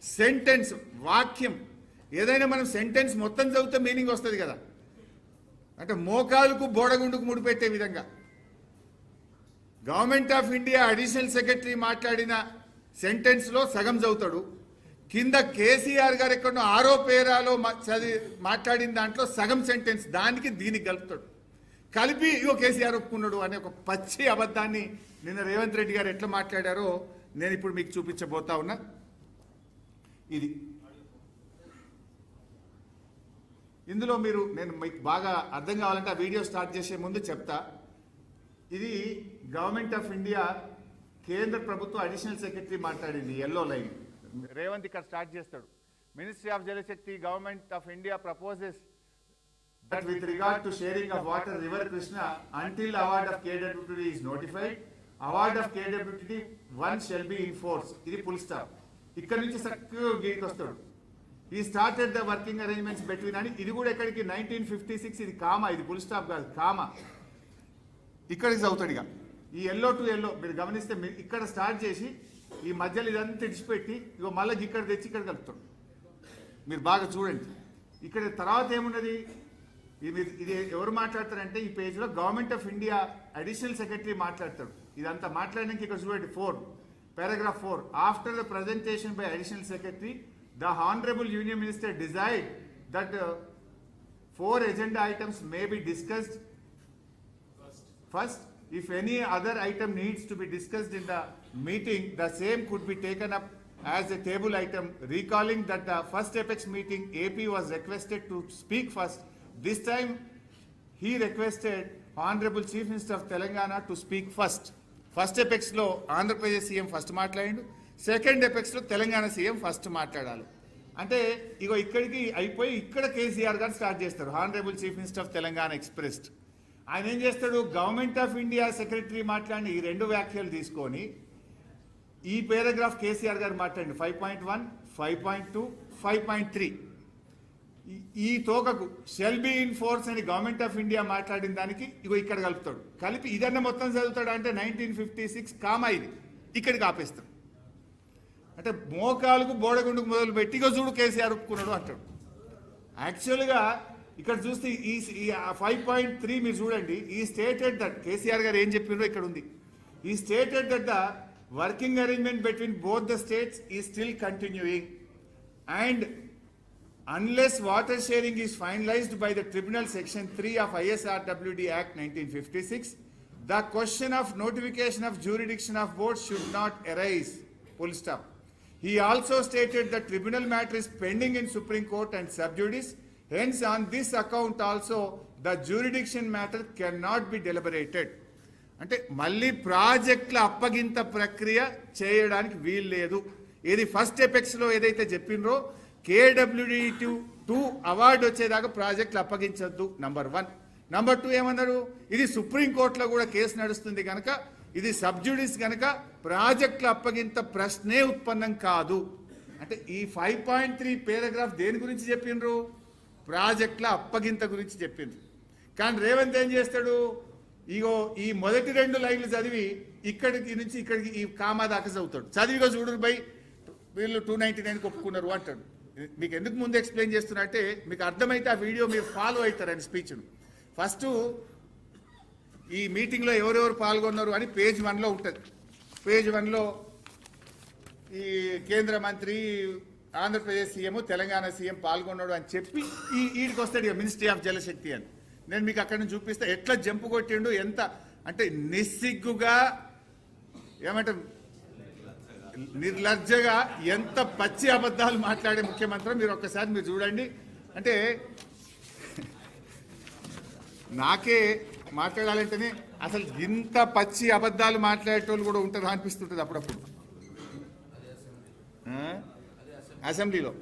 Sentence వాక్యం ఏదైనా మనం సెంటెన్స్ మొత్తం చదివితే మీనింగ్ వస్తుంది కదా. అంటే మోకాలుకు బోడగుండుకు ముడిపెట్టే విధంగా government of India additional secretary మాట్లాడిన సెంటెన్స్లో సగం చదువుతాడు, కింద కేసీఆర్ గారు ఎక్కడో ఆరో పేరాలో మాట్లాడిన దాంట్లో సగం సెంటెన్స్ దానికి దీనికి కలుపుతాడు. కలిపి ఇగో కేసీఆర్ ఒప్పుకున్నాడు అనే ఒక పచ్చి అబద్ధాన్ని నిన్న రేవంత్ రెడ్డి గారు ఎట్లా మాట్లాడారో నేను ఇప్పుడు మీకు చూపించబోతా ఉన్నా. ఇది ఇందులో మీరు నేను మీకు బాగా అర్థం కావాలంటే ఆ వీడియో స్టార్ట్ చేసే ముందు చెప్తా. ఇది గవర్నమెంట్ ఆఫ్ ఇండియా కేంద్ర ప్రభుత్వ అడిషనల్ సెక్రటరీ మాట్లాడింది ఎల్లో లైన్. రేవంత్ ఇక్కడ స్టార్ట్ చేస్తాడు. Ministry of Jal Shakti government of India proposes that with regard to sharing of water river Krishna until award of KWTD is notified, award of KWTD 1 shall be in force. ఇది full stop. ఇక్కడ నుంచి చక్కగా గీకి వస్తాడు. ఈ started the working arrangements between అని ఇది కూడా ఎక్కడికి 1956 ఇది కామా, ఇది ఫుల్ స్టాప్ కాదు కామా. ఇక్కడికి చదువుతాడు. ఇక ఈ ఎల్లో టు ఎల్లో మీరు గమనిస్తే ఇక్కడ స్టార్ట్ చేసి ఈ మధ్యలో ఇదంతా తెడిచిపెట్టి ఇగో మళ్ళీ ఇక్కడ తెచ్చి ఇక్కడ కలుపుతాడు. మీరు బాగా చూడండి. ఇక్కడ తర్వాత ఏమున్నది, ఇది ఎవరు మాట్లాడతారంటే ఈ పేజ్లో government of India additional secretary మాట్లాడతాడు. ఇదంతా మాట్లాడడానికి ఇక్కడ చూడండి paragraph 4 after the presentation by additional secretary the honorable union minister desired that 4 agenda items may be discussed first. If any other item needs to be discussed in the meeting, the same could be taken up as a table item, recalling that the first apex meeting AP was requested to speak first. This time he requested honorable chief minister of Telangana to speak first. First ఎపెక్స్లో Andhra Pradesh CM first మాట్లాడిండు, second ఎపెక్స్లో Telangana CM first మాట్లాడాలి. అంటే ఇగో ఇక్కడికి అయిపోయి ఇక్కడ కేసీఆర్ గారు start చేస్తారు. Honourable chief minister of Telangana expressed. ఆయన ఏం చేస్తాడు, గవర్నమెంట్ ఆఫ్ ఇండియా సెక్రటరీ మాట్లాడిన ఈ రెండు వ్యాఖ్యలు తీసుకొని ఈ పారాగ్రాఫ్ కేసీఆర్ గారు మాట్లాడిండు 5.1, 5.2, 5.3 ఈ తోకకు షెల్ బి ఇన్ ఫోర్స్ అని గవర్నమెంట్ ఆఫ్ ఇండియా మాట్లాడిన దానికి ఇగో ఇక్కడ కలుపుతాడు. కలిపి ఇదన్న మొత్తం చదువుతాడు. అంటే 1956 కామా ఇది ఇక్కడికి ఆపేస్తాడు. అంటే మోకాలకు బోడగుండుకు మొదలు పెట్టి ఇగో చూడు కేసీఆర్ ఒప్పుకున్నాడు అంటాడు. యాక్చువల్గా ఇక్కడ చూస్తే ఈ 5.3 మీరు చూడండి. ఈ స్టేటెడ్ దట్ కేసీఆర్ గారు ఏం చెప్పినారో ఇక్కడ ఉంది. ఈ stated that the working arrangement between both the states is still continuing and unless water sharing is finalized by the tribunal section 3 of ISRWD Act 1956, the question of notification of jurisdiction of board should not arise. Full stop. He also stated the tribunal matter is pending in Supreme Court and sub judice. Hence, on this account also, the jurisdiction matter cannot be deliberated. అంటే మళ్ళీ ప్రాజెక్టుల అప్పగింత ప్రక్రియ చేయడానికి వీలు లేదు. ఇది first ఎపెక్స్లో ఏదైతే చెప్పినరో KWTD2 award వచ్చేదాకా ప్రాజెక్టులు అప్పగించద్దు. నంబర్ 1. నంబర్ 2 ఏమన్నారు, ఇది సుప్రీంకోర్టులో కూడా కేసు నడుస్తుంది కనుక ఇది సబ్జుడిస్ కనుక ప్రాజెక్టుల అప్పగింత ప్రశ్నే ఉత్పన్నం కాదు. అంటే ఈ 5.3 పారాగ్రాఫ్ దేని గురించి చెప్పిండ్రు, ప్రాజెక్టుల అప్పగింత గురించి చెప్పిండ్రు. కానీ రేవంత్ ఏం చేస్తాడు, ఇగో ఈ మొదటి 2 లైన్లు చదివి ఇక్కడికి నుంచి ఇక్కడికి ఈ కామా దాకా చదువుతాడు. చదివిగా చూడరు బై వీళ్ళు 299కి ఒప్పుకున్నారు అంటాడు. మీకు ఎందుకు ముందు ఎక్స్ప్లెయిన్ చేస్తున్నా అంటే మీకు అర్థమైతే ఆ వీడియో మీరు ఫాలో అవుతారని స్పీచ్ను. ఫస్ట్ ఈ మీటింగ్లో ఎవరెవరు పాల్గొన్నారు అని పేజ్ 1లో ఉంటుంది. పేజ్ 1లో ఈ కేంద్ర మంత్రి ఆంధ్రప్రదేశ్ సీఎం తెలంగాణ సీఎం పాల్గొన్నాడు అని చెప్పి ఈడికి వస్తాడు ఇక మినిస్ట్రీ ఆఫ్ జలశక్తి అని. నేను మీకు అక్కడ నుంచి చూపిస్తా ఎట్లా జంపు కొట్టిండు, ఎంత అంటే నిస్సిగ్గుగా ఏమంటారు నిర్లజ్జగా ఎంత పచ్చి అబద్ధాలు మాట్లాడే ముఖ్యమంత్రి మీరు ఒక్కసారి మీరు చూడండి. అంటే నాకే మాట్లాడాలంటేనే అసలు ఇంత పచ్చి అబద్ధాలు మాట్లాడేటోళ్ళు కూడా ఉంటారు అనిపిస్తుంటుంది అప్పుడప్పుడు అసెంబ్లీలో.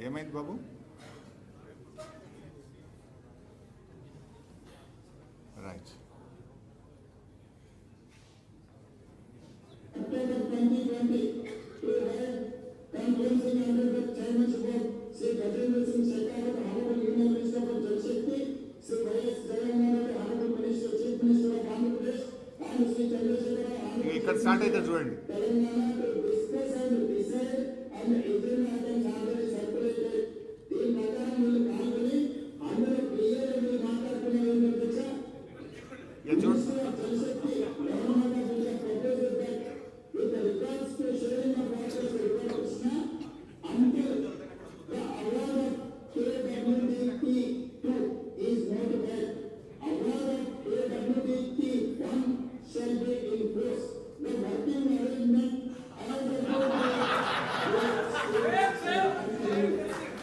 ఏమైంది బాబు? Right. Sir, Minister of Honorable Minister, Chief Minister of Andhra Pradesh. ఇక్కడ స్టార్ట్ అయితే చూడండి.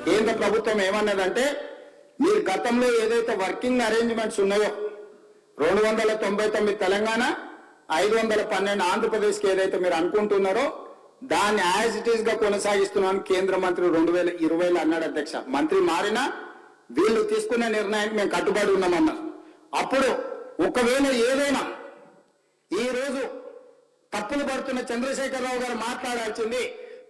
కేంద్ర ప్రభుత్వం ఏమన్నదంటే మీరు గతంలో ఏదైతే వర్కింగ్ అరేంజ్మెంట్స్ ఉన్నాయో 299 తెలంగాణ 512 ఆంధ్రప్రదేశ్కి ఏదైతే మీరు అనుకుంటున్నారో దాన్ని యాజ్ ఇట్ ఈస్ గా కొనసాగిస్తున్నాను కేంద్ర మంత్రి 2020లో అన్నాడు అధ్యక్ష. మంత్రి మారినా వీళ్ళు తీసుకునే నిర్ణయానికి మేము కట్టుబడి ఉన్నామన్నారు. అప్పుడు ఒకవేళ ఏదైనా ఈ రోజు తప్పులు పడుతున్న చంద్రశేఖరరావు గారు మాట్లాడాల్సింది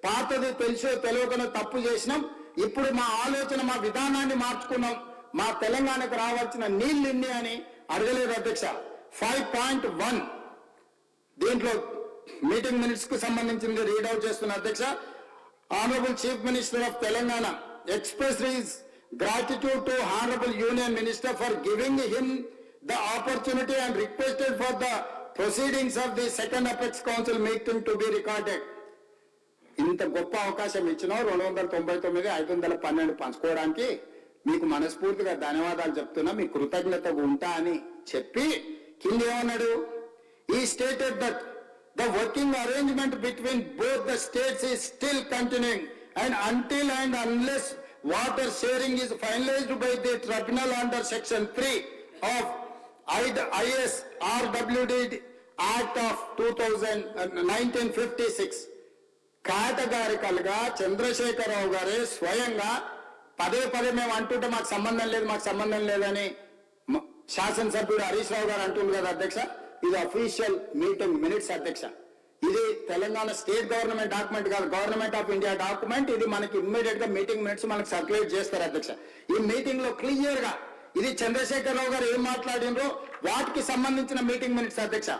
పాతది తెలుసో తెలియకనో తప్పు చేసినాం, ఇప్పుడు మా ఆలోచన మా విధానాన్ని మార్చుకున్నాం, మా తెలంగాణకు రావాల్సిన నీళ్లు ఇన్ని అని అడగలేదు అధ్యక్ష. 5.1 దీంట్లో మీటింగ్ మినిట్స్ కు సంబంధించింది రీడౌట్ చేస్తున్న అధ్యక్ష. Honourable chief minister of Telangana express his gratitude to honorable union minister for giving him the opportunity and requested for the proceedings of the second apex council meeting to be recorded. ఇంత గొప్ప అవకాశం ఇచ్చినా 299 512 పంచుకోవడానికి మీకు మనస్ఫూర్తిగా ధన్యవాదాలు చెప్తున్నా, మీ కృతజ్ఞతగా ఉంటా అని చెప్పి కింద ఏమన్నాడు, ఈ stated that the working arrangement between both the states is still continuing and until and unless water sharing is finalized by the tribunal under section 3 of ISRWD Act of 1956 categorical గా చంద్రశేఖరరావు గారే స్వయంగా పదే మేము అంటుంటే మాకు సంబంధం లేదని శాసనసభ్యుడు హరీష్ రావు గారు అంటుంది కదా అధ్యక్ష. ఇది అఫీషియల్ మీటింగ్ మినిట్స్ అధ్యక్ష. ఇది తెలంగాణ స్టేట్ గవర్నమెంట్ డాక్యుమెంట్ కాదు, గవర్నమెంట్ ఆఫ్ ఇండియా డాక్యుమెంట్. ఇది మనకి ఇమ్మీడియట్ గా మీటింగ్ మినిట్స్ మనకి సర్క్యులేట్ చేస్తారు అధ్యక్ష. ఈ మీటింగ్ లో క్లియర్ గా ఇది చంద్రశేఖరరావు గారు ఏం మాట్లాడినరో వాటికి సంబంధించిన మీటింగ్ మినిట్స్ అధ్యక్ష.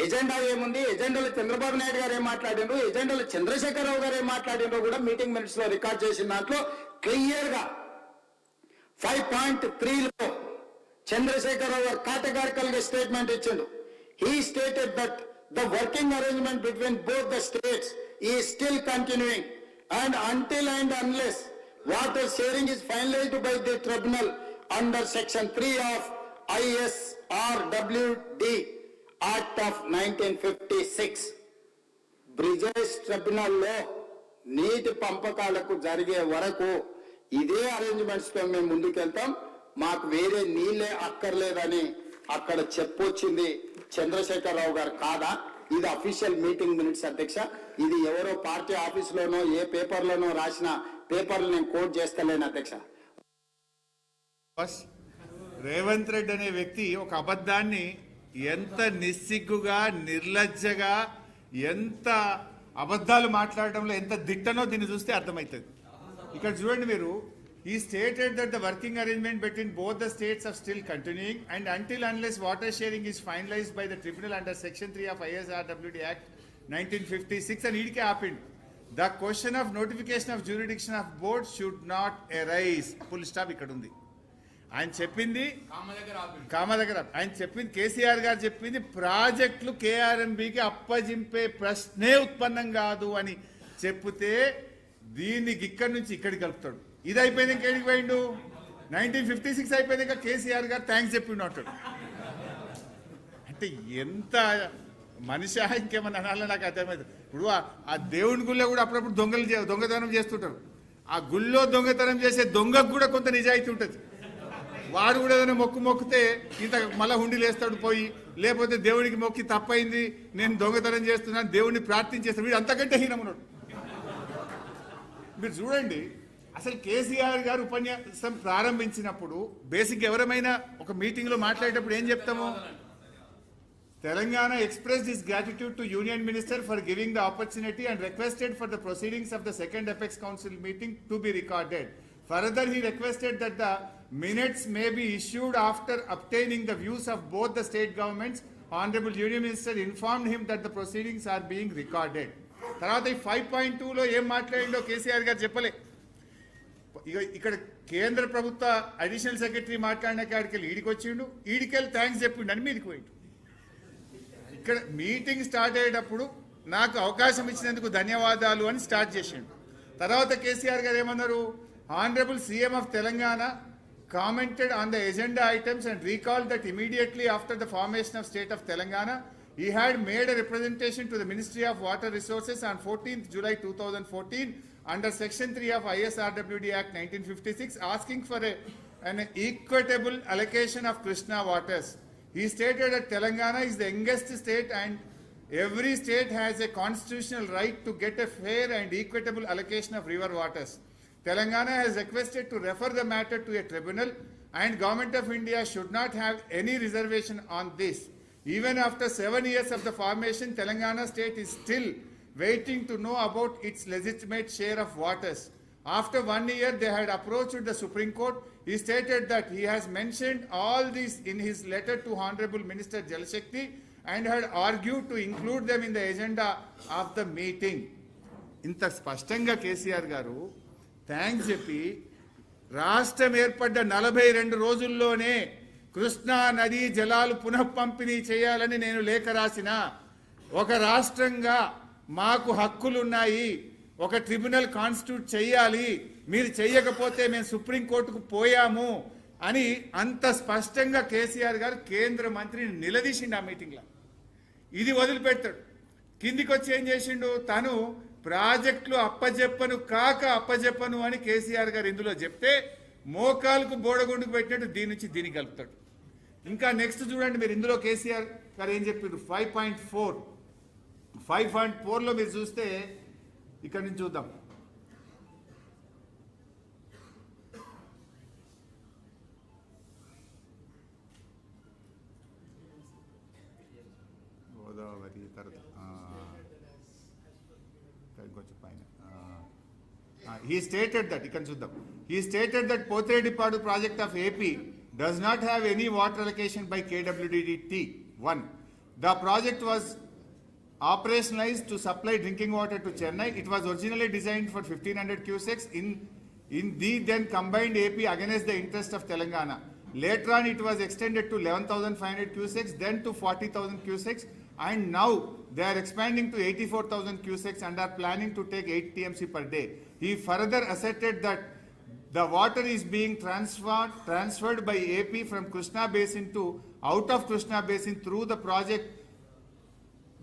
ఎజెండా ఏముంది, ఎజెండాలో చంద్రబాబు నాయుడు గారు ఏం మాట్లాడినరు, ఎజెండాలో చంద్రశేఖరరావు గారు ఏం మాట్లాడినరో కూడా మీటింగ్ మినిట్స్ లో రికార్డ్ చేసిన దాంట్లో క్లియర్ గా 5.3లో చంద్రశేఖరరావు గారు కేటగారికల్ గా స్టేట్మెంట్ ఇచ్చిండు. He stated that the working arrangement between both the states is still continuing and until and unless water sharing is finalized by the tribunal under section 3 of ISRWD Act of 1956 Brijesh tribunal లో నీటి పంపకాలకు జరిగే వరకు ఇదే arrangements తో మేము ముందుకెళ్తాం, మాకు వేరే నీళ్ళే అక్కర్లేదని అక్కడ చెప్పొచ్చింది చంద్రశేఖరరావు గారు కాదా? ఇది అఫీషియల్ మీటింగ్ మినిట్స్ అధ్యక్ష. ఇది ఎవరో పార్టీ ఆఫీసులోనో ఏ పేపర్లోనో రాసిన పేపర్లు నేను కోట్ చేస్తలేను అధ్యక్ష. రేవంత్ రెడ్డి అనే వ్యక్తి ఒక అబద్ధాన్ని ఎంత నిస్సిగ్గుగా నిర్లజ్జగా ఎంత అబద్ధాలు మాట్లాడడంలో ఎంత దిట్టనో దీన్ని చూస్తే అర్థమవుతుంది. ఇక్కడ చూడండి మీరు, he stated that the working arrangement between both the states are still continuing and until unless water sharing is finalized by the tribunal under section 3 of ISRWD Act 1956 and idike happened. The question of notification of jurisdiction of board should not arise. Full stop ikkada undi. ఆయన చెప్పింది కామ దగ్గర ఆయన చెప్పింది కేసీఆర్ గారు చెప్పింది ప్రాజెక్టులు కేఆర్ఎంబికి అప్పజింపే ప్రశ్నే ఉత్పన్నం కాదు అని చెప్తే దీనికి ఇక్కడి నుంచి ఇక్కడికి కలుపుతాడు. ఇది అయిపోయింది ఇంకేడికి పోయిండు, 1956 అయిపోయింది ఇంకా కేసీఆర్ గారు థ్యాంక్స్ చెప్పిండు అంటాడు. అంటే ఎంత మనిషి ఇంకేమన్నా అనాలో నాకు అర్థమైంది. ఇప్పుడు ఆ దేవుని గుళ్ళో కూడా అప్పుడప్పుడు దొంగతనం చేస్తుంటారు. ఆ గుళ్ళో దొంగతనం చేసే దొంగకు కూడా కొంత నిజాయితీ ఉంటుంది. వాడు కూడా ఏదైనా మొక్కితే ఇంత మళ్ళా హుండీలు వేస్తాడు పోయి, లేకపోతే దేవుడికి మొక్కి తప్పైంది నేను దొంగతనం చేస్తున్నాను దేవుడిని ప్రార్థించేస్తాడు, వీడు అంతకంటే హీనమున్నాడు. మీరు చూడండి, అసలు కేసీఆర్ గారు ఉపన్యాసం ప్రారంభించినప్పుడు బేసిక్ ఎవరైనా ఒక మీటింగ్ లో మాట్లాడేటప్పుడు ఏం చెప్తాము, Telangana expressed his gratitude to Union Minister for giving the opportunity and requested for the proceedings of the second Apex Council meeting to be recorded. Further, he requested that the minutes may be issued after obtaining the views of both the state governments Honorable Union Minister informed him that the proceedings are being recorded. తర్వాత ఈ 5.2లో ఏం మాట్లాడిండో కేసీఆర్ గారు చెప్పలే. ఇక్కడ కేంద్ర ప్రభుత్వ additional secretary మాట్లాడిన కాడికి ఈడికి వచ్చిండు, ఈడికెళ్ళి థ్యాంక్స్ చెప్పిండు అని మీదికి పోయిండు. ఇక్కడ మీటింగ్ స్టార్ట్ అయ్యేటప్పుడు నాకు అవకాశం ఇచ్చినందుకు ధన్యవాదాలు అని స్టార్ట్ చేసిండు. తర్వాత కేసీఆర్ గారు ఏమన్నారు, Honorable CM of Telangana commented on the agenda items and recalled that immediately after the formation of state of Telangana, he had made a representation to the Ministry of Water Resources on 14th July 2014 under Section 3 of ISRWD Act 1956 asking for an equitable allocation of Krishna waters. He stated that Telangana is the youngest state and every state has a constitutional right to get a fair and equitable allocation of river waters. Telangana has requested to refer the matter to a tribunal and Government of India should not have any reservation on this. Even after 7 years of the formation, Telangana state is still waiting to know about its legitimate share of waters. After 1 year, they had approached the Supreme Court. He stated that he has mentioned all this in his letter to Honorable Minister Jal Shakti and had argued to include them in the agenda of the meeting. ఇంత స్పష్టంగా కేసీఆర్ గారు thanks చెప్పి రాష్ట్రం ఏర్పడ్డ 42 రోజుల్లోనే కృష్ణా నదీ జలాలు పునఃపంపిణీ చేయాలని నేను లేఖ రాసిన, ఒక రాష్ట్రంగా మాకు హక్కులున్నాయి, ఒక ట్రిబ్యునల్ కాన్స్టిట్యూట్ చేయాలి, మీరు చెయ్యకపోతే మేము సుప్రీంకోర్టుకు పోయాము అని అంత స్పష్టంగా కేసీఆర్ గారు కేంద్ర మంత్రిని నిలదీసిండు ఆ మీటింగ్లో. ఇది వదిలిపెట్టాడు, కిందికి వచ్చి ఏం చేసిండు, తను ప్రాజెక్టులు అప్పజెప్పను అని కేసీఆర్ గారు ఇందులో చెప్తే మోకాలకు బోడగుండుకు పెట్టినట్టు దీని నుంచి దీనికి కలుపుతాడు. ఇంకా నెక్స్ట్ చూడండి మీరు, ఇందులో కేసీఆర్ గారు ఏం చెప్పారు, 5.4లో మీరు చూస్తే ఇక్కడ నుంచి చూద్దాం. గోదావరి తర్వాత he stated that, you can చూద్దాం, he stated that Pothredipadu project of AP does not have any water allocation by KWDT. 1. The project was operationalized to supply drinking water to Chennai. It was originally designed for 1500 cusecs in the then combined AP against the interest of Telangana. Later on it was extended to 11,500 cusecs, then to 40,000 cusecs, and now they are expanding to 84,000 cusecs and are planning to take 8 TMC per day. He further asserted that the water is being transferred by AP from Krishna Basin to out of Krishna Basin through the project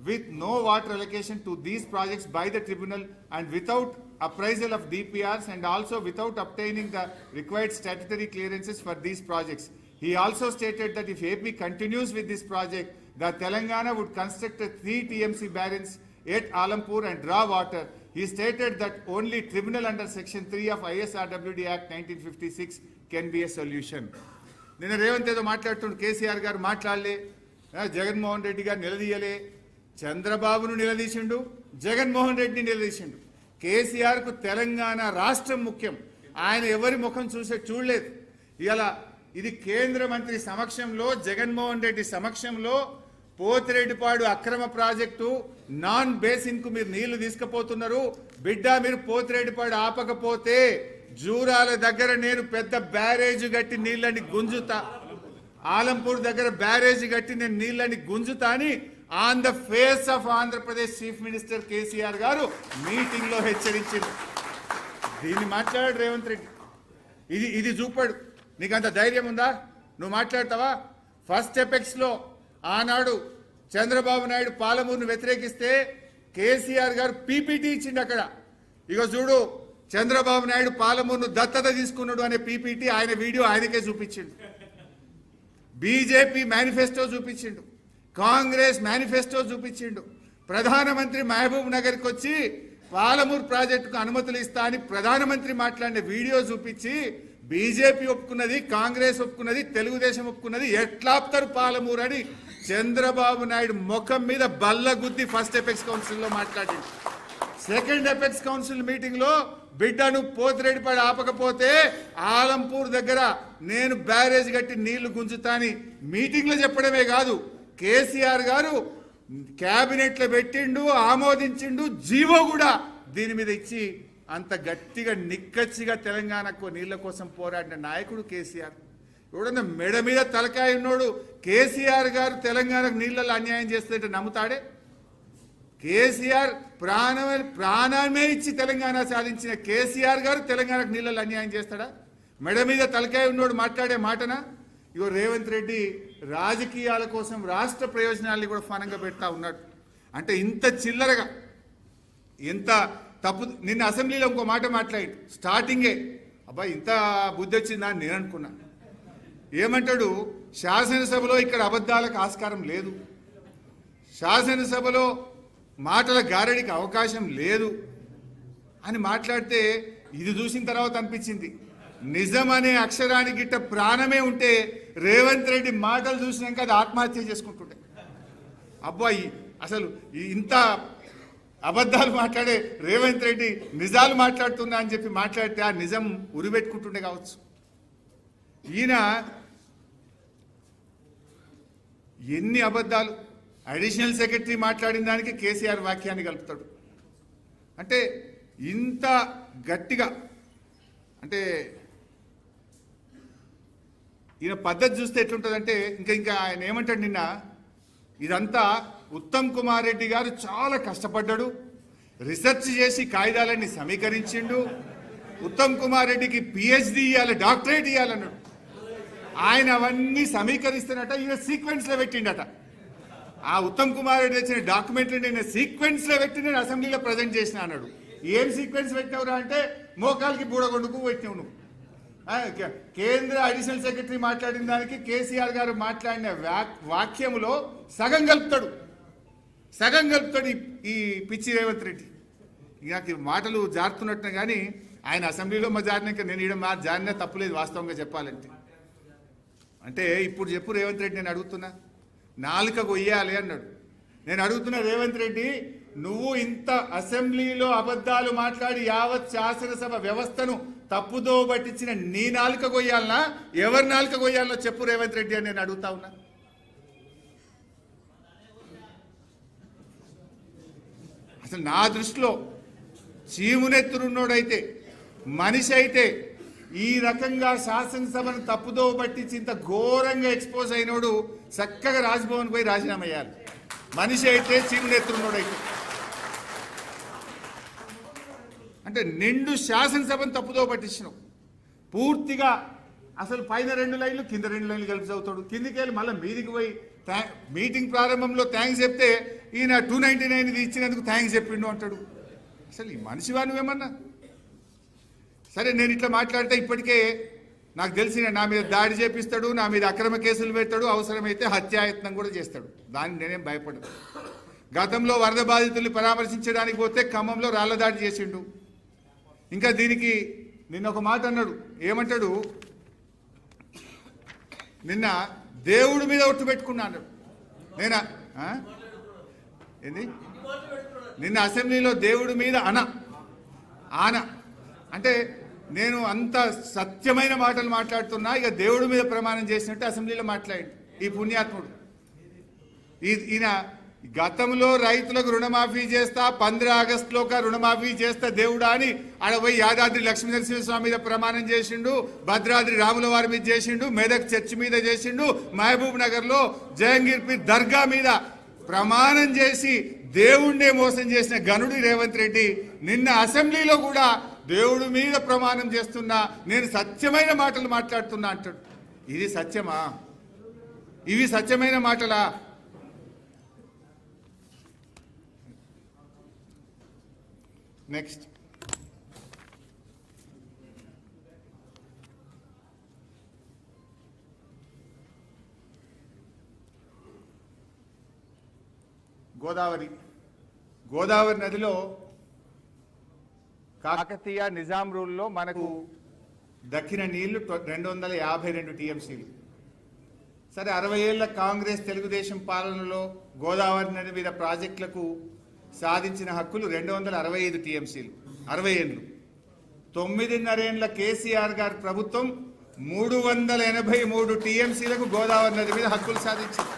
with no water allocation to these projects by the tribunal and without appraisal of DPRs and also without obtaining the required statutory clearances for these projects. He also stated that if AP continues with this project, the Telangana would construct a 3 TMC barrels at Alampur and draw water. He stated that only tribunal under Section 3 of ISRWD Act 1956 can be a solution. నిన్న రేవంత్ ఏదో మాట్లాడుతుండు, కేసీఆర్ గారు మాట్లాడలే, జగన్మోహన్ రెడ్డి గారు నిలదీయలే, చంద్రబాబును నిలదీసిండు, జగన్మోహన్ రెడ్డిని నిలదీసిండు. కేసీఆర్కు తెలంగాణ రాష్ట్రం ముఖ్యం, ఆయన ఎవరి ముఖం చూడలేదు. ఇలా ఇది కేంద్ర మంత్రి సమక్షంలో, జగన్మోహన్ రెడ్డి సమక్షంలో పోతిరెడ్డిపాడు అక్రమ ప్రాజెక్టు నాన్ బేసిన్ కు మీరు నీళ్లు తీసుకుపోతున్నారు, బిడ్డ మీరు పోతిరెడ్డిపాడు ఆపకపోతే జూరాల దగ్గర నేను పెద్ద బ్యారేజ్ గట్టి నీళ్ళని గుంజుతా, ఆలంపూర్ దగ్గర బ్యారేజ్ గట్టి నేను నీళ్ళని గుంజుతా అని on the face of Andhra Pradesh chief minister KCR గారు మీటింగ్ లో హెచ్చరించింది. దీన్ని మాట్లాడాడు రేవంత్ రెడ్డి, ఇది చూపాడు. నీకు అంత ధైర్యం ఉందా, నువ్వు మాట్లాడతావా? ఫస్ట్ ఎపెక్స్ లో ఆనాడు చంద్రబాబు నాయుడు పాలమూరును వ్యతిరేకిస్తే కేసీఆర్ గారు పీపీటీ ఇచ్చిండు. అక్కడ ఇక చూడు, చంద్రబాబు నాయుడు పాలమూరును దత్తత తీసుకున్నాడు అనే పీపీటీ ఆయన వీడియో ఆయనకే చూపించిండు. బీజేపీ మేనిఫెస్టో చూపించిండు, కాంగ్రెస్ మేనిఫెస్టో చూపించిండు. ప్రధానమంత్రి మహబూబ్ నగర్కి వచ్చి పాలమూరు ప్రాజెక్టుకు అనుమతులు ఇస్తా అని ప్రధానమంత్రి మాట్లాడిన వీడియో చూపించి బీజేపీ ఒప్పుకున్నది, కాంగ్రెస్ ఒప్పుకున్నది, తెలుగుదేశం ఒప్పుకున్నది, ఎట్లా ఆపుతారు పాలమూరు అని చంద్రబాబు నాయుడు ముఖం మీద బల్లగుద్ది ఫస్ట్ ఎపెక్స్ కౌన్సిల్లో మాట్లాడింది. సెకండ్ ఎపెక్స్ కౌన్సిల్ మీటింగ్ లో బిడ్డను పోతిరెడ్డిపాడు ఆపకపోతే ఆలంపూర్ దగ్గర నేను బ్యారేజ్ కట్టి నీళ్లు గుంజుతాని మీటింగ్ లో చెప్పడమే కాదు, కేసీఆర్ గారు క్యాబినెట్లో పెట్టిండు, ఆమోదించిండు, జీవో కూడా దీని మీద ఇచ్చి అంత గట్టిగా నిక్కచ్చిగా తెలంగాణకు నీళ్ల కోసం పోరాడిన నాయకుడు కేసీఆర్. ఎవడన్నా మెడ మీద తలకాయ ఉన్నోడు కేసీఆర్ గారు తెలంగాణకు నీళ్ళలో అన్యాయం చేస్తుంటే నమ్ముతాడే? కేసీఆర్ ప్రాణమే ఇచ్చి తెలంగాణ సాధించిన కేసీఆర్ గారు తెలంగాణకు నీళ్ళలో అన్యాయం చేస్తాడా? మెడ మీద తలకాయ ఉన్నోడు మాట్లాడే మాటనా? ఇగో రేవంత్ రెడ్డి రాజకీయాల కోసం రాష్ట్ర ప్రయోజనాల్ని కూడా ఫనంగా పెడతా ఉన్నాడు. అంటే ఇంత చిల్లరగా, ఎంత తప్పు. నిన్న అసెంబ్లీలో ఇంకో మాట మాట్లాడి స్టార్టింగే అబ్బాయి ఇంత బుద్ధి వచ్చిందా అని నేను అనుకున్నా. ఏమంటాడు, శాసనసభలో ఇక్కడ అబద్ధాలకు ఆస్కారం లేదు, శాసనసభలో మాటల గారడికి అవకాశం లేదు అని మాట్లాడితే ఇది చూసిన తర్వాత అనిపించింది నిజం అనే అక్షరానికి గిట్ట ప్రాణమే ఉంటే రేవంత్ రెడ్డి మాటలు చూసినాక అది ఆత్మహత్య చేసుకుంటుండే. అబ్బాయి అసలు ఇంత అబద్ధాలు మాట్లాడే రేవంత్ రెడ్డి నిజాలు మాట్లాడుతున్నా అని చెప్పి మాట్లాడితే ఆ నిజం ఉరిపెట్టుకుంటుండే కావచ్చు. ఈయన ఎన్ని అబద్ధాలు, అడిషనల్ సెక్రటరీ మాట్లాడిన దానికి కేసీఆర్ వాక్యాన్ని కలుపుతాడు. అంటే ఇంత గట్టిగా, అంటే ఈయన పద్ధతి చూస్తే ఎట్లుంటుందంటే ఇంకా ఆయన ఏమంటాడు, నిన్న ఇదంతా ఉత్తమ్ కుమార్ రెడ్డి గారు చాలా కష్టపడ్డాడు, రీసెర్చ్ చేసి కాగితాలన్నీ సమీకరించిండు, ఉత్తమ్ కుమార్ రెడ్డికి పిహెచ్డి ఇవ్వాలి, డాక్టరేట్ ఇవ్వాలన్నాడు. ఆయన అవన్నీ సమీకరిస్తున్నట ఈయన సీక్వెన్స్లో పెట్టిండట. ఆ ఉత్తమ్ కుమార్ రెడ్డి తెచ్చిన డాక్యుమెంట్ని నేను సీక్వెన్స్లో పెట్టి నేను అసెంబ్లీలో ప్రజెంట్ చేసిన అన్నాడు. ఏం సీక్వెన్స్ పెట్టినవురా అంటే మోకాలకి బూడగొండుకు పెట్టినావు నువ్వు. కేంద్ర అడిషనల్ సెక్రటరీ మాట్లాడిన దానికి కేసీఆర్ గారు మాట్లాడిన వాక్యములో సగం కలుపుతాడు ఈ పిచ్చి రేవంత్ రెడ్డి. నాకు మాటలు జారుతున్నట్టు కానీ ఆయన అసెంబ్లీలో మా జారినాక నేను ఈడ మా జారినా తప్పులేదు వాస్తవంగా చెప్పాలంటే. అంటే ఇప్పుడు చెప్పు రేవంత్ రెడ్డి, నేను అడుగుతున్నా, నాలుక కొయ్యాలి అన్నాడు. నేను అడుగుతున్నా రేవంత్ రెడ్డి, నువ్వు ఇంత అసెంబ్లీలో అబద్ధాలు మాట్లాడి యావత్ శాసనసభ వ్యవస్థను తప్పుదో పట్టించిన నీ నాలుక కొయ్యాలనా, ఎవరి నాలుక కొయ్యాలనో చెప్పు రేవంత్ రెడ్డి అని నేను అడుగుతా ఉన్నా. అసలు నా దృష్టిలో చీమునెత్తురున్నోడైతే, మనిషి అయితే, ఈ రకంగా శాసనసభను తప్పుదో పట్టించి ఇంత ఘోరంగా ఎక్స్పోజ్ అయినోడు చక్కగా రాజ్భవన్ పోయి రాజీనామా అయ్యాలి. మనిషి అయితే, చీమునెత్తురున్నోడైతే. అంటే నిండు శాసనసభను తప్పుదో పట్టించినావు పూర్తిగా. అసలు పైన 2 లైన్లు కింద 2 లైన్లు కలిపి చదువుతాడు, కిందికి వెళ్ళి మళ్ళీ మీదికి పోయి మీటింగ్ ప్రారంభంలో థ్యాంక్స్ చెప్తే ఈయన 299 ఇది ఇచ్చినందుకు థ్యాంక్స్ చెప్పిండు అంటాడు. అసలు ఈ మనిషివా నువ్వేమన్నా? సరే, నేను ఇట్లా మాట్లాడితే ఇప్పటికే నాకు తెలిసిన నా మీద దాడి చేపిస్తాడు, నా మీద అక్రమ కేసులు పెడతాడు, అవసరమైతే హత్యాయత్నం కూడా చేస్తాడు. దానికి నేనేం భయపడను. గతంలో వరద బాధితుల్ని పరామర్శించడానికి పోతే ఖమ్మంలో రాళ్ల దాడి చేసిండు. ఇంకా దీనికి నిన్న ఒక మాట అన్నాడు, ఏమంటాడు, నిన్న దేవుడి మీద ఒట్టు పెట్టుకున్నా అన్నాడు. నేనా ఏంది నిన్న అసెంబ్లీలో దేవుడి మీద ఆన అంటే నేను అంత సత్యమైన మాటలు మాట్లాడుతున్నా, ఇక దేవుడి మీద ప్రమాణం చేసినట్టు అసెంబ్లీలో మాట్లాడి ఈ పుణ్యాత్ముడు. ఈయన గతంలో రైతులకు రుణమాఫీ చేస్తా, 15 ఆగస్టులోక రుణమాఫీ చేస్తా దేవుడా అని ఆడపోయి యాదాద్రి లక్ష్మీనరసింహస్వామి మీద ప్రమాణం చేసిండు, భద్రాద్రి రాముల వారి మీద చేసిండు, మెదక్ చర్చి మీద చేసిండు, మహబూబ్ నగర్లో జహంగీర్పీర్ దర్గా మీద ప్రమాణం చేసి దేవుణ్ణే మోసం చేసిన గనుడి రేవంత్ రెడ్డి నిన్న అసెంబ్లీలో కూడా దేవుడి మీద ప్రమాణం చేస్తున్నా, నేను సత్యమైన మాటలు మాట్లాడుతున్నా అంటాడు. ఇది సత్యమా? ఇవి సత్యమైన మాటలా? నెక్స్ట్, గోదావరి నదిలో కాకతీయ నిజాం రూల్లో మనకు దక్కిన నీళ్లు 252 టీఎంసీలు. సరే, 60 ఏళ్ల కాంగ్రెస్ తెలుగుదేశం పాలనలో గోదావరి నది మీద ప్రాజెక్టులకు సాధించిన హక్కులు 265 టీఎంసీలు. 60 ఏళ్ళు. 9.5 ఏళ్ల కేసీఆర్ గారి ప్రభుత్వం 383 టీఎంసీలకు గోదావరి నది మీద హక్కులు సాధించింది.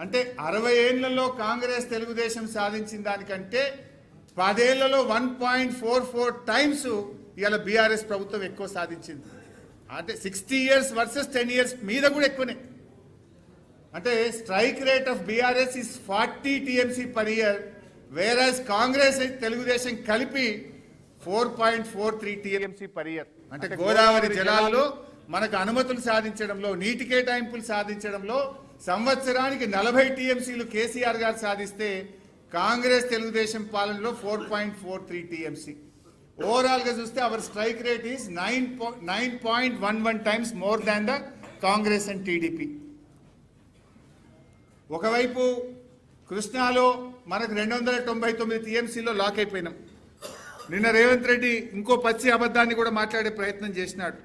అంటే 60 ఏళ్లలో కాంగ్రెస్ తెలుగుదేశం సాధించిన దానికంటే 10 ఏళ్లలో 1.44 టైమ్స్ ఇవాళ బీఆర్ఎస్ ప్రభుత్వం ఎక్కువ సాధించింది. అంటే 60 ఇయర్స్ వర్సెస్ 10 ఇయర్స్ మీద కూడా ఎక్కువనే. అంటే strike rate of BRS is 40 TMC per year, whereas Congress Telugu Desam కలిపి 4.43 టీఎంసీ పర్ ఇయర్. అంటే గోదావరి జలాల్లో మనకు అనుమతులు సాధించడంలో, నీటి కేటాయింపులు సాధించడంలో సంవత్సరానికి 40 టీఎంసీలు కేసీఆర్ గారు సాధిస్తే కాంగ్రెస్ తెలుగుదేశం పాలనలో 4.43 టీఎంసీ. ఓవరాల్ గా చూస్తే our strike rate is 9.11 times more than the Congress and TDP. ఒకవైపు కృష్ణాలో మనకు 299 టీఎంసీలో లాక్ అయిపోయినాం. నిన్న రేవంత్ రెడ్డి ఇంకో పచ్చి అబద్ధాన్ని కూడా మాట్లాడే ప్రయత్నం చేసినాడు.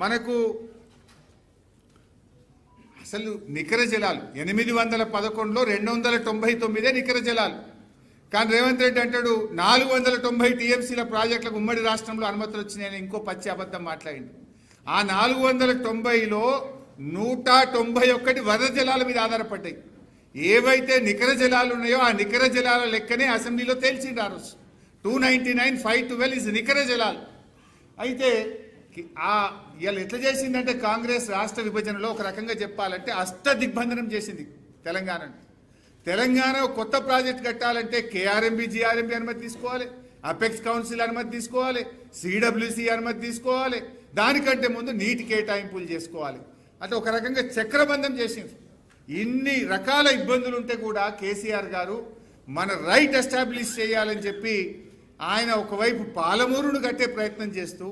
మనకు అసలు నికర జలాలు 811లో 299 నికర జలాలు. కానీ రేవంత్ రెడ్డి అంటాడు 490 టీఎంసీల ప్రాజెక్టులకు ఉమ్మడి రాష్ట్రంలో అనుమతులు వచ్చినాయని ఇంకో పచ్చి అబద్ధం మాట్లాడింది. ఆ 490లో 191 వరద జలాల మీద ఆధారపడ్డాయి. ఏవైతే నికర జలాలు ఉన్నాయో ఆ నికర జలాల లెక్కనే అసెంబ్లీలో తేల్చింది ఆ రోజు. 299, 512 ఇస్ నికర జలాలు. అయితే ఇవాళ ఎట్లా చేసిందంటే కాంగ్రెస్ రాష్ట్ర విభజనలో ఒక రకంగా చెప్పాలంటే అష్ట దిగ్బంధనం చేసింది తెలంగాణను. తెలంగాణ కొత్త ప్రాజెక్ట్ కట్టాలంటే కేఆర్ఎంబి, జిఆర్ఎంబి అనుమతి తీసుకోవాలి, అపెక్స్ కౌన్సిల్ అనుమతి తీసుకోవాలి, సిడబ్ల్యూసి అనుమతి తీసుకోవాలి, దానికంటే ముందు నీటి కేటాయింపులు చేసుకోవాలి. అంటే ఒక రకంగా చక్రబంధం చేసింది. ఇన్ని రకాల ఇబ్బందులు ఉంటే కూడా కేసీఆర్ గారు మన రైట్ ఎస్టాబ్లిష్ చేయాలని చెప్పి ఆయన ఒకవైపు పాలమూరును కట్టే ప్రయత్నం చేస్తూ,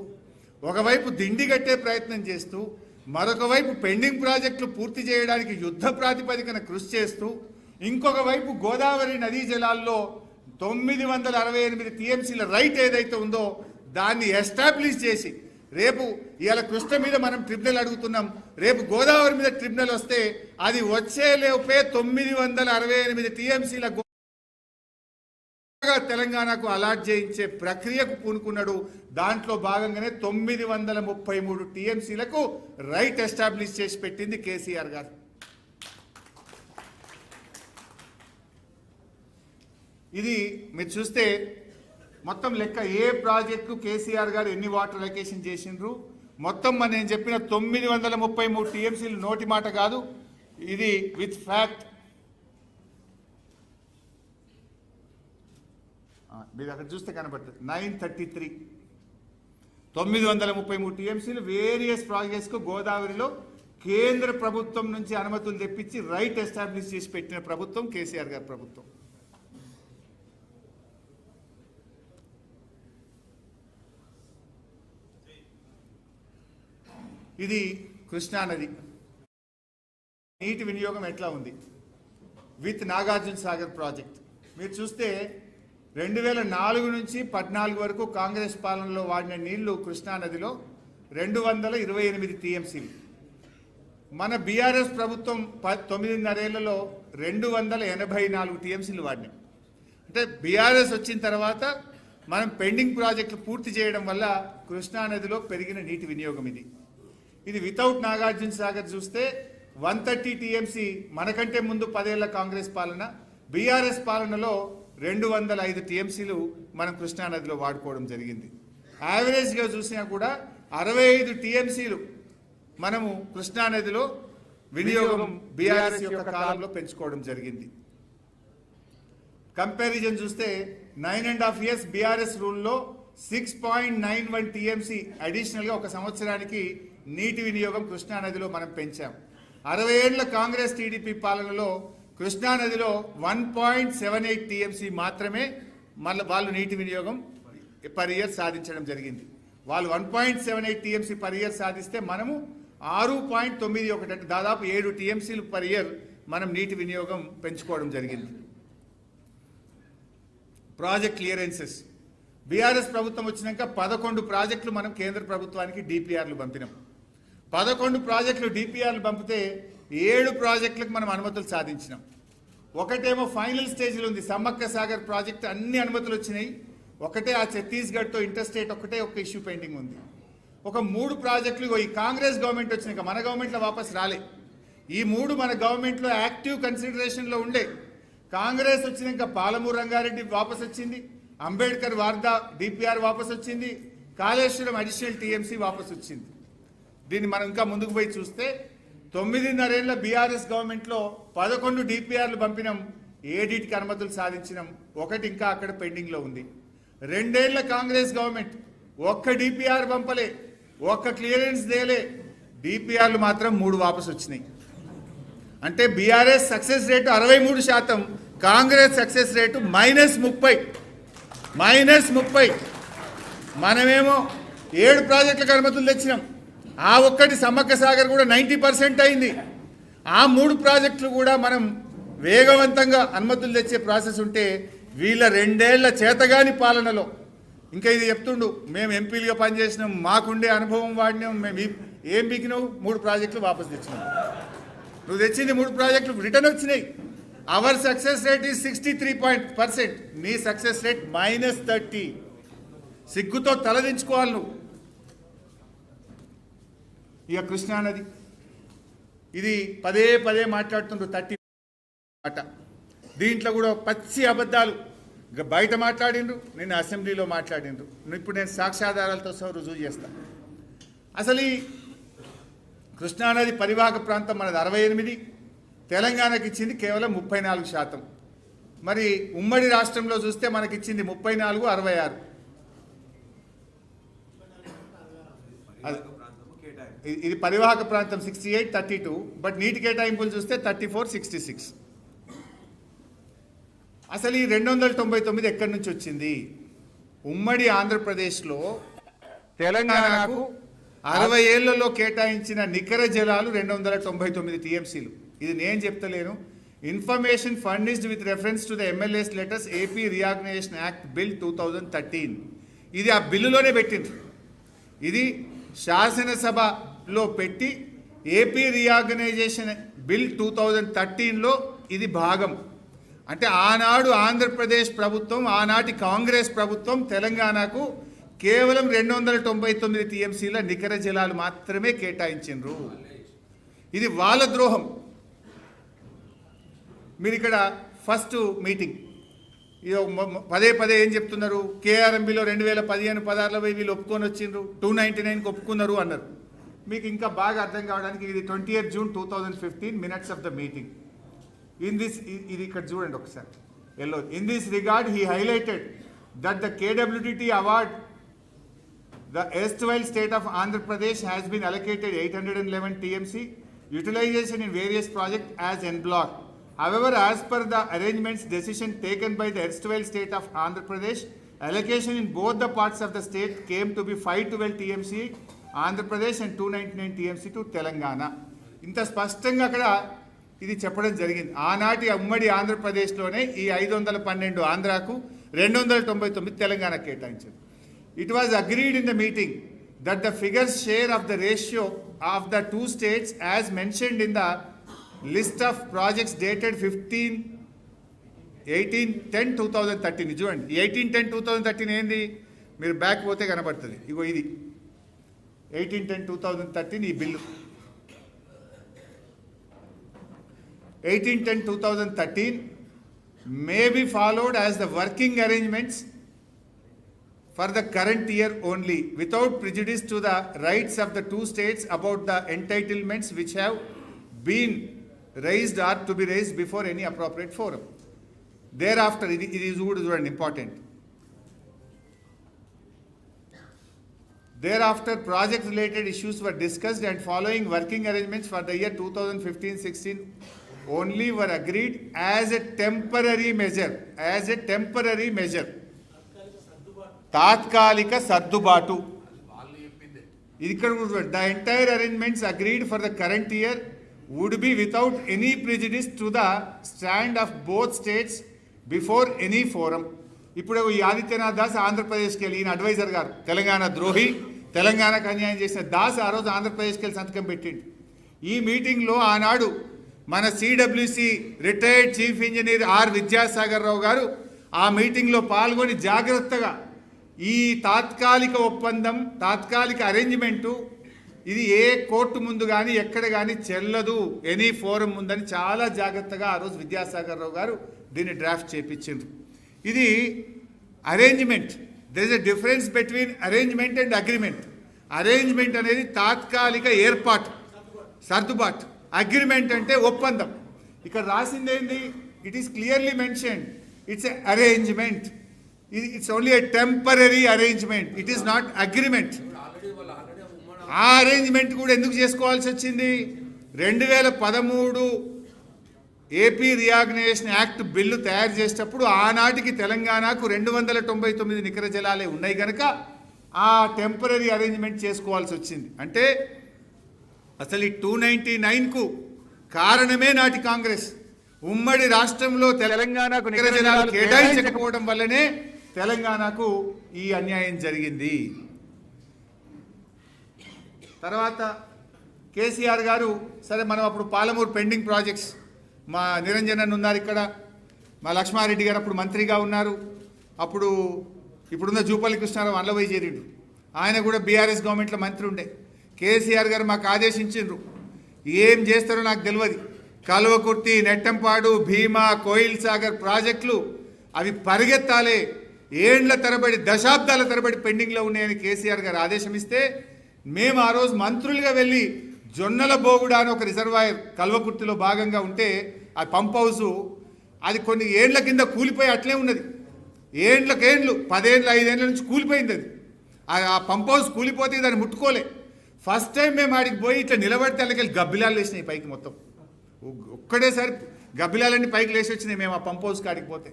ఒకవైపు దిండి కట్టే ప్రయత్నం చేస్తూ, మరొక వైపు పెండింగ్ ప్రాజెక్టులు పూర్తి చేయడానికి యుద్ధ ప్రాతిపదికన కృషి చేస్తూ, ఇంకొక వైపు గోదావరి నదీ జలాల్లో 968 టీఎంసీల రైట్ ఏదైతే ఉందో దాన్ని ఎస్టాబ్లిష్ చేసి, రేపు ఇవాళ కృష్ణ మీద మనం ట్రిబ్యునల్ అడుగుతున్నాం, రేపు గోదావరి మీద ట్రిబ్యునల్ వస్తే అది వచ్చేలోపే 968 టీఎంసీల తెలంగాణకు అలాట్ చేయించే ప్రక్రియకు పూనుకున్నాడు. దాంట్లో భాగంగానే 933 టీఎంసీలకు రైట్ ఎస్టాబ్లిష్ చేసి పెట్టింది కేసీఆర్ గారు. ఇది మీరు చూస్తే మొత్తం లెక్క ఏ ప్రాజెక్టు కేసీఆర్ గారు ఎన్ని వాటర్ అలొకేషన్ చేసిండ్రు మొత్తం నేను చెప్పిన 933 టీఎంసీలు నోటి మాట కాదు, ఇది విత్ ఫ్యాక్ట్. మీరు అక్కడ చూస్తే కనబడుతుంది 933 933 టీఎంసీలు వేరియస్ ప్రాజెక్ట్స్కు గోదావరిలో కేంద్ర ప్రభుత్వం నుంచి అనుమతులు తెప్పించి రైట్ ఎస్టాబ్లిష్ చేసి పెట్టిన ప్రభుత్వం కేసీఆర్ గారి ప్రభుత్వం. ఇది కృష్ణానది నీటి వినియోగం ఎట్లా ఉంది విత్ నాగార్జున సాగర్ ప్రాజెక్ట్. మీరు చూస్తే 2004 నుంచి 14 వరకు కాంగ్రెస్ పాలనలో వాడిన నీళ్లు కృష్ణానదిలో 228 టీఎంసీలు. మన బీఆర్ఎస్ ప్రభుత్వం 9.5 ఏళ్లలో 284 టీఎంసీలు వాడినాం. అంటే బీఆర్ఎస్ వచ్చిన తర్వాత మనం పెండింగ్ ప్రాజెక్టులు పూర్తి చేయడం వల్ల కృష్ణానదిలో పెరిగిన నీటి వినియోగం ఇది. ఇది వితౌట్ నాగార్జున సాగర్ చూస్తే 130 టీఎంసీ మనకంటే ముందు 10 ఏళ్ల కాంగ్రెస్ పాలన, బీఆర్ఎస్ పాలనలో 205 టీఎంసీలు మనం కృష్ణానదిలో వాడుకోవడం జరిగింది. యావరేజ్గా చూసినా కూడా 65 టీఎంసీలు మనము కృష్ణానదిలో వినియోగం బీఆర్ఎస్ యొక్క కాలంలో పెంచుకోవడం జరిగింది. కంపారిజన్ చూస్తే 9.5 ఇయర్స్ బీఆర్ఎస్ రూల్లో 6.91 టీఎంసీ అడిషనల్గా ఒక సంవత్సరానికి నీటి వినియోగం కృష్ణానదిలో మనం పెంచాం. 60 ఏళ్ల కాంగ్రెస్ టీడీపీ పాలనలో కృష్ణానదిలో 1.78 టీఎంసీ మాత్రమే వాళ్ళు నీటి వినియోగం పర్ ఇయర్ సాధించడం జరిగింది. వాళ్ళు 1.78 టీఎంసీ పర్ ఇయర్ సాధిస్తే మనము 6.91 అంటే దాదాపు 7 టీఎంసీలు పర్ ఇయర్ మనం నీటి వినియోగం పెంచుకోవడం జరిగింది. ప్రాజెక్ట్ క్లియరెన్సెస్ బీఆర్ఎస్ ప్రభుత్వం వచ్చినాక 11 ప్రాజెక్టులు మనం కేంద్ర ప్రభుత్వానికి డిపిఆర్లు పంపినాం. 11 ప్రాజెక్టులు డిపిఆర్లు పంపితే 7 ప్రాజెక్టులకు మనం అనుమతులు సాధించినాం. ఒకటేమో ఫైనల్ స్టేజ్లో ఉంది, సమ్మక్క సాగర్ ప్రాజెక్టు అన్ని అనుమతులు వచ్చినాయి. ఒకటే ఆ ఛత్తీస్గఢ్తో ఇంటర్స్టేట్ ఒకటే ఒక ఇష్యూ పెండింగ్ ఉంది. ఒక 3 ప్రాజెక్టులు ఈ కాంగ్రెస్ గవర్నమెంట్ వచ్చినాక మన గవర్నమెంట్లో వాపస్ రాలే. ఈ మూడు మన గవర్నమెంట్లో యాక్టివ్ కన్సిడరేషన్లో ఉండే. కాంగ్రెస్ వచ్చినాక పాలమూరు రంగారెడ్డి వాపస్ వచ్చింది, అంబేద్కర్ వార్దా డిపిఆర్ వాపస్ వచ్చింది, కాళేశ్వరం అడిషనల్ టీఎంసీ వాపస్ వచ్చింది. దీన్ని మనం ఇంకా ముందుకు పోయి చూస్తే 9.5 ఏళ్ల బీఆర్ఎస్ గవర్నమెంట్లో 11 డిపిఆర్లు పంపినాం, 7టికి అనుమతులు సాధించినాం, 1 ఇంకా అక్కడ పెండింగ్లో ఉంది. 2 ఏళ్ల కాంగ్రెస్ గవర్నమెంట్ 1 డిపిఆర్ పంపలే, 1 క్లియరెన్స్ దేలే, డిపిఆర్లు మాత్రం 3 వాపస్ వచ్చినాయి. అంటే BRS success rate 63%, Congress success rate -30. మనమేమో 7 ప్రాజెక్టులకు అనుమతులు తెచ్చినాం. ఆ ఒక్కటి సమ్మక్క సాగర్ కూడా 90% అయింది. ఆ 3 ప్రాజెక్టులు కూడా మనం వేగవంతంగా అనుమతులు తెచ్చే ప్రాసెస్ ఉంటే వీళ్ళ 2 ఏళ్ల చేతగాని పాలనలో ఇంకా ఇది చెప్తుండు, మేము ఎంపీలుగా పనిచేసినాం, మాకుండే అనుభవం వాడినాం, మేము ఏం పీకినావు, 3 ప్రాజెక్టులు వాపస్ తెచ్చినాం. నువ్వు తెచ్చింది 3 ప్రాజెక్టులు రిటర్న్ వచ్చినాయి. అవర్ సక్సెస్ రేట్ ఈజ్ 63%, నీ సక్సెస్ రేట్ -30. సిగ్గుతో తలదించుకోవాలి నువ్వు. ఇక కృష్ణానది ఇది పదే మాట్లాడుతుండ్రు 30 మాట. దీంట్లో కూడా పచ్చి అబద్ధాలు బయట మాట్లాడిండ్రు, నేను అసెంబ్లీలో మాట్లాడిండ్రు. ఇప్పుడు నేను సాక్ష్యాధారాలతో సహా రుజువు చేస్తాను. అసలు ఈ కృష్ణానది పరివాహక ప్రాంతం మనది 68, తెలంగాణకి ఇచ్చింది కేవలం 34%. మరి ఉమ్మడి రాష్ట్రంలో చూస్తే మనకి ఇచ్చింది 34, 66. ఇది పరివాహక ప్రాంతం 68, 32, బట్ నీటి కేటాయింపులు చూస్తే 34, 66. అసలు ఈ 299 ఎక్కడి నుంచి వచ్చింది? ఉమ్మడి ఆంధ్రప్రదేశ్లో తెలంగాణకు 60 ఏళ్లలో కేటాయించిన నికర జలాలు 299 టీఎంసీలు. ఇది నేను చెప్తలేను. Information furnished with reference to the MLAs letters AP reorganisation act bill 2013. ఇది ఆ బిల్లులోనే పెట్టింది. ఇది శాసనసభలో పెట్టి ఏపీ రీఆర్గనైజేషన్ బిల్ 2013లో ఇది భాగం. అంటే ఆనాడు ఆంధ్రప్రదేశ్ ప్రభుత్వం, ఆనాటి కాంగ్రెస్ ప్రభుత్వం తెలంగాణకు కేవలం 299 టీఎంసీల నికర జలాలు మాత్రమే కేటాయించిండ్రు. ఇది వాళ్ళ ద్రోహం. మీరు ఇక్కడ ఫస్ట్ మీటింగ్ పదే ఏం చెప్తున్నారు? కేఆర్ఎంబీలో 2015-16లో వీళ్ళు ఒప్పుకొని వచ్చిండ్రు, 299కి ఒప్పుకున్నారు అన్నారు. మీకు ఇంకా బాగా అర్థం కావడానికి ఇది 20th June 2015 minutes of the meeting. ఇది ఇక్కడ చూడండి ఒకసారి. In this regard he highlighted that the KWDT award the erstwhile state of Andhra Pradesh has been allocated 811 TMC utilization in various projects as en bloc. However, as per the arrangements decision taken by the erstwhile state of Andhra Pradesh, allocation in both the parts of the state came to be 512 TMC Andhra Pradesh and 299 TMC to Telangana. ఇంత స్పష్టంగా అక్కడ ఇది చెప్పడం జరిగింది. ఆనాటి ఉమ్మడి ఆంధ్రప్రదేశ్లోనే ఈ 512 ఆంధ్రాకు, 299 తెలంగాణ కేటాయించారు. It was agreed in the meeting that the figures share of the ratio of the two states as mentioned in the list of projects dated 18/10/2013. చూడండి 18/10/2013 ఏంది? మీరు బ్యాక్ పోతే కనబడుతుంది. ఇగో ఇది 18/10/2013 ఈ bill. 18/10/2013 may be followed as the working arrangements for the current year only, without prejudice to the rights of the two states about the entitlements which have been raised or to be raised before any appropriate forum. Thereafter, it is important. Thereafter, project-related issues were discussed and following working arrangements for the year 2015-16 only were agreed as a temporary measure. తాత్కాలిక సర్దుబాటు. ఇక్కడ the entire arrangements agreed for the current year would be without any prejudice to the stand of both states before any forum. ఇప్పుడు ఈ ఆదిత్యనాథ్ దాస్ ఆంధ్రప్రదేశ్కి వెళ్ళి, ఈయన advisor గారు, తెలంగాణ ద్రోహి, తెలంగాణకు అన్యాయం చేసిన దాస్ ఆ రోజు ఆంధ్రప్రదేశ్కి వెళ్ళి సంతకం పెట్టిండు. ఈ మీటింగ్లో ఆనాడు మన CWC retired chief engineer R Vidyasagar Rao garu ఆ మీటింగ్లో పాల్గొని జాగ్రత్తగా ఈ తాత్కాలిక ఒప్పందం, తాత్కాలిక అరేంజ్మెంటు ఇది ఏ కోర్టు ముందు కానీ ఎక్కడ కానీ చెల్లదు, ఎనీ ఫోరం ముందని చాలా జాగ్రత్తగా ఆ రోజు విద్యాసాగర్ రావు గారు దీన్ని డ్రాఫ్ట్ చేయించారు. ఇది arrangement. There is a difference between arrangement and agreement. Arrangement అనేది తాత్కాలిక ఏర్పాటు, సర్దుబాటు. అగ్రిమెంట్ అంటే ఒప్పందం. ఇక్కడ రాసింది ఏంది? It is clearly mentioned, it's a arrangement. It's only a temporary arrangement, it is not agreement. ఆ అరేంజ్మెంట్ కూడా ఎందుకు చేసుకోవాల్సి వచ్చింది? 2013 ఏపీ రీఆర్గనైజేషన్ యాక్ట్ బిల్లు తయారు చేసేటప్పుడు ఆనాటికి తెలంగాణకు 299 నికర జలాలే ఉన్నాయి కనుక ఆ టెంపరరీ అరేంజ్మెంట్ చేసుకోవాల్సి వచ్చింది. అంటే అసలు ఈ 299కు కారణమే నాటి కాంగ్రెస్. ఉమ్మడి రాష్ట్రంలో తెలంగాణకు నికర జలాలు కేటాయించకపోవడం వల్లనే తెలంగాణకు ఈ అన్యాయం జరిగింది. తర్వాత కేసీఆర్ గారు, సరే మనం అప్పుడు పాలమూరు పెండింగ్ ప్రాజెక్ట్స్, మా నిరంజన్ ఉన్నారు ఇక్కడ, మా లక్ష్మారెడ్డి గారు అప్పుడు మంత్రిగా ఉన్నారు, అప్పుడు ఇప్పుడున్న జూపల్లి కృష్ణారావు అల్లవై చేరిండు, ఆయన కూడా బీఆర్ఎస్ గవర్నమెంట్లో మంత్రి ఉండే. కేసీఆర్ గారు మాకు ఆదేశించిండ్రు, ఏం చేస్తారో నాకు తెలియదు, కల్వకుర్తి, నెట్టంపాడు, భీమా, కోయిల్ సాగర్ ప్రాజెక్టులు అవి పరిగెత్తాలే, ఏండ్ల తరబడి దశాబ్దాల తరబడి పెండింగ్లో ఉన్నాయని కేసీఆర్ గారు ఆదేశం ఇస్తే మేము ఆ రోజు మంత్రులుగా వెళ్ళి జొన్నల బోగుడ అని ఒక రిజర్వాయర్ కల్వకుర్తిలో భాగంగా ఉంటే ఆ పంప్ హౌస్ అది కొన్ని ఏండ్ల కింద కూలిపోయి అట్లే ఉన్నది. ఏండ్లకేండ్లు 10 ఏళ్ళు 5 ఏళ్ళ నుంచి కూలిపోయింది. అది ఆ పంప్ హౌస్ కూలిపోతే దాన్ని ముట్టుకోలే. ఫస్ట్ టైం మేము ఆడికి పోయి ఇట్లా నిలబడితే వాళ్ళకి గబ్బిలాలు వేసినాయి పైకి, మొత్తం ఒక్కడేసారి గబ్బిలాలన్నీ పైకి లేచి వచ్చినాయి. మేము ఆ పంప్ హౌస్కి ఆడికి పోతే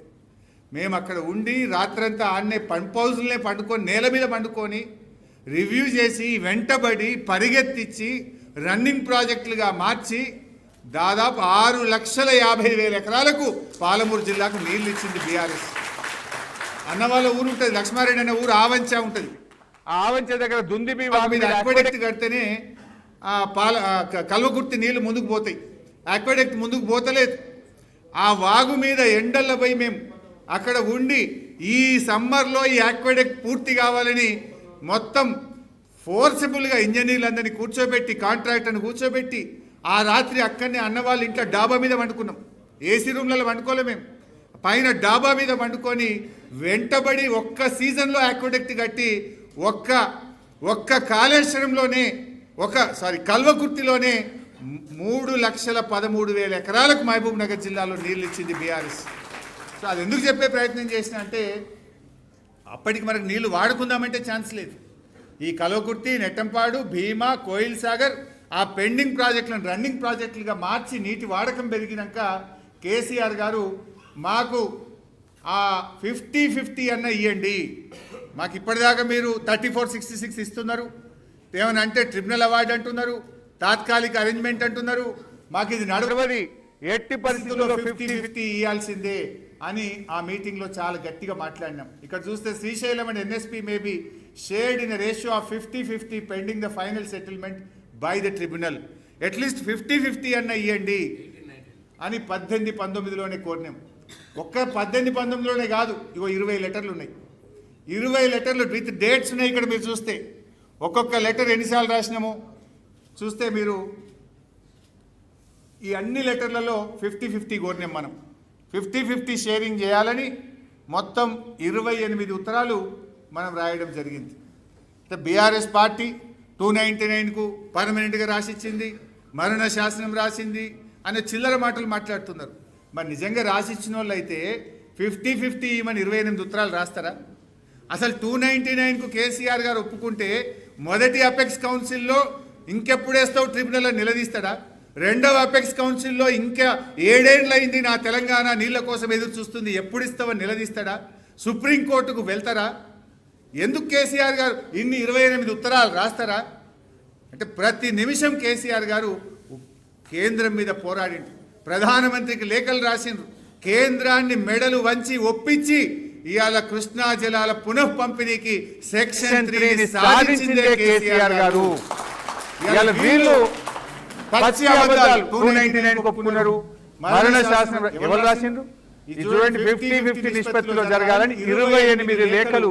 మేము అక్కడ ఉండి రాత్రంతా ఆడనే పంప్ హౌస్లనే పండుకొని నేల మీద పండుకొని రివ్యూ చేసి వెంటబడి పరిగెత్తించి రన్నింగ్ ప్రాజెక్టులుగా మార్చి దాదాపు 6,50,000 ఎకరాలకు పాలమూరు జిల్లాకు నీళ్లు ఇచ్చింది బీఆర్ఎస్. అన్నవాళ్ళ ఊరు ఉంటుంది, లక్ష్మారెడ్డి అనే ఊరు ఆవంచ ఉంటుంది. ఆ ఆవంచ దగ్గర దుందిబి మీద అక్వెడక్ట్ కడితేనే కల్వకుర్తి నీళ్లు ముందుకు పోతాయి. అక్వెడక్ట్ ముందుకు పోతలేదు. ఆ వాగు మీద ఎండల్లో పోయి మేము అక్కడ ఉండి ఈ సమ్మర్లో ఈ అక్వెడక్ట్ పూర్తి కావాలని మొత్తం ఫోర్సిబుల్గా ఇంజనీర్లందరినీ కూర్చోబెట్టి, కాంట్రాక్టర్ని కూర్చోబెట్టి ఆ రాత్రి అక్కడనే అన్నవాళ్ళ ఇంట్లో డాబా మీద వండుకున్నాం. ఏసీ రూమ్లలో వండుకోలే, మేము పైన డాబా మీద వండుకొని వెంటబడి ఒక్క సీజన్లో అక్వెడక్ట్ కట్టి ఒక్క కాళేశ్వరంలోనే కల్వకుర్తిలోనే 3,13,000 ఎకరాలకు మహబూబ్ నగర్ జిల్లాలో నీళ్ళు ఇచ్చింది బీఆర్ఎస్. సో అది ఎందుకు చెప్పే ప్రయత్నం చేసిన అంటే అప్పటికి మనకు నీళ్లు వాడుకుందామంటే ఛాన్స్ లేదు. ఈ కల్వకుర్తి, నెట్టంపాడు, భీమా, కోయిల్ సాగర్ ఆ పెండింగ్ ప్రాజెక్టులను రన్నింగ్ ప్రాజెక్టులుగా మార్చి నీటి వాడకం పెరిగినాక కేసీఆర్ గారు మాకు ఆ 50-50 అన్న ఇవ్వండి, మాకు ఇప్పటిదాకా మీరు 3466 ఇస్తున్నారు, ఏమని అంటే ట్రిబ్యునల్ అవార్డు అంటున్నారు, తాత్కాలిక అరేంజ్మెంట్ అంటున్నారు, మాకు ఇది నడవది, ఎట్టి పరిస్థితుల్లో 50-50 ఇవ్వాల్సిందే అని ఆ మీటింగ్లో చాలా గట్టిగా మాట్లాడినాం. ఇక్కడ చూస్తే Srisailam and NSP may be shared in ratio of 50-50 pending the final settlement by the tribunal. At least 50-50 అన్న ఇవ్వండి అని 18-19లోనే కోరినాం. ఒక్క 18-19లోనే కాదు, ఇగో 20 లెటర్లు ఉన్నాయి. 20 లెటర్లు విత్ డేట్స్ ఉన్నాయి. ఇక్కడ మీరు చూస్తే ఒక్కొక్క లెటర్ ఎన్నిసార్లు రాసినామో చూస్తే మీరు ఈ అన్ని లెటర్లలో 50-50 కోరినాం. మనం 50-50 షేరింగ్ చేయాలని మొత్తం 28 ఉత్తరాలు మనం రాయడం జరిగింది. బీఆర్ఎస్ పార్టీ 299కు పర్మనెంట్గా రాసిచ్చింది, మరణ శాసనం రాసింది అనే చిల్లర మాటలు మాట్లాడుతున్నారు. మరి నిజంగా రాసిచ్చిన వాళ్ళు అయితే 50-50 ఇవ్వమని 28 ఉత్తరాలు రాస్తారా? అసలు 299కు కేసీఆర్ గారు ఒప్పుకుంటే మొదటి అపెక్స్ కౌన్సిల్లో ఇంకెప్పుడేస్తావు ట్రిబ్యునల్లో నిలదీస్తాడా? రెండవ అపెక్స్ కౌన్సిల్లో ఇంకా 7 ఏళ్ళు అయింది నా తెలంగాణ నీళ్ల కోసం ఎదురు చూస్తుంది, ఎప్పుడు ఇస్తావని నిలదీస్తాడా? సుప్రీంకోర్టుకు వెళ్తారా? ఎందుకు కేసీఆర్ గారు ఇన్ని 28 ఉత్తరాలు రాస్తారా? అంటే ప్రతి నిమిషం కేసీఆర్ గారు కేంద్రం మీద పోరాడిండు, ప్రధానమంత్రికి లేఖలు రాసిండ్రు, కేంద్రాన్ని మెడలు వంచి ఒప్పించి ఇవాళ కృష్ణా జలాల పునః పంపిణీకి సెక్షన్ 3 సాధించిందే కేసీఆర్ గారు. వీళ్ళు పచ్చి అబద్ధాలు 299 ఒప్పుకున్నారు, మరణ శాసనం ఎవరు రాసిండ్రు? చూడండి 50-50 నిష్పత్తిలో జరగాలని 28 లేఖలు